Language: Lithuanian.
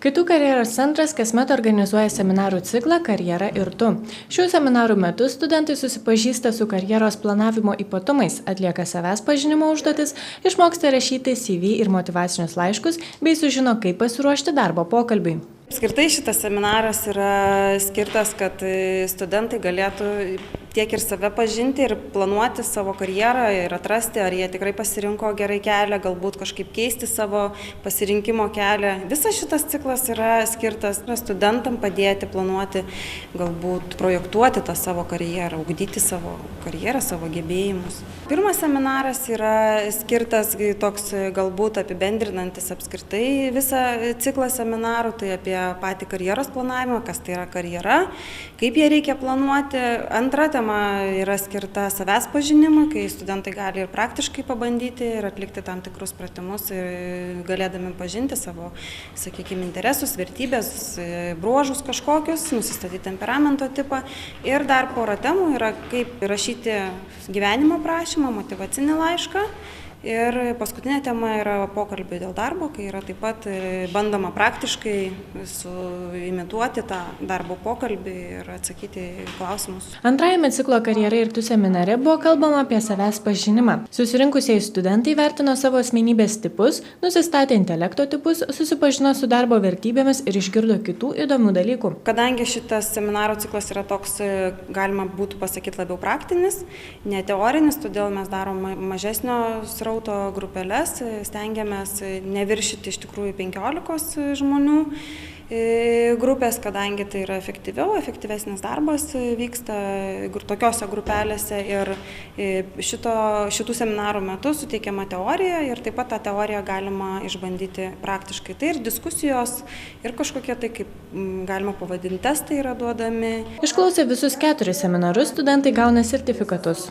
Kitų karjeros centras kasmet organizuoja seminarų ciklą Karjera ir tu. Šių seminarų metu studentai susipažįsta su karjeros planavimo ypatumais, atlieka savęs pažinimo užduotis, išmoksta rašyti CV ir motyvacinius laiškus bei sužino, kaip pasiruošti darbo pokalbiui. Apskritai šitas seminaras yra skirtas, kad studentai galėtų tiek ir save pažinti ir planuoti savo karjerą ir atrasti, ar jie tikrai pasirinko gerai kelią, galbūt kažkaip keisti savo pasirinkimo kelią. Visas šitas ciklas yra skirtas studentam padėti planuoti, galbūt projektuoti tą savo karjerą, ugdyti savo karjerą, savo gebėjimus. Pirmas seminaras yra skirtas toks galbūt apibendrinantis apskritai visą ciklą seminarų, tai apie patį karjeros planavimą, kas tai yra karjera, kaip ją reikia planuoti. Antra tema yra skirta savęs pažinimui, kai studentai gali ir praktiškai pabandyti ir atlikti tam tikrus pratimus, galėdami pažinti savo, sakykime, interesus, vertybės, bruožus kažkokius, nusistatyti temperamento tipą. Ir dar porą temų yra, kaip rašyti gyvenimo prašymą, motyvacinį laišką. Ir paskutinė tema yra pokalbiai dėl darbo, kai yra taip pat bandoma praktiškai imituoti tą darbo pokalbį ir atsakyti į klausimus. Antrajame ciklo Karjera ir tu seminare buvo kalbama apie savęs pažinimą. Susirinkusieji studentai vertino savo asmenybės tipus, nusistatė intelekto tipus, susipažino su darbo vertybėmis ir išgirdo kitų įdomių dalykų. Kadangi šitas seminaro ciklas yra toks, galima būtų pasakyti, labiau praktinis, ne teorinis, todėl mes darom mažesnio srauto grupeles, stengiamės neviršyti iš tikrųjų 15 žmonių grupės, kadangi tai yra efektyvesnis darbas vyksta tokiose grupelėse ir šitų seminarų metu suteikiama teorija ir taip pat tą teoriją galima išbandyti praktiškai. Tai ir diskusijos ir kažkokie tai, kaip galima pavadinti, testai yra duodami. Išklausę visus 4 seminarus, studentai gauna sertifikatus.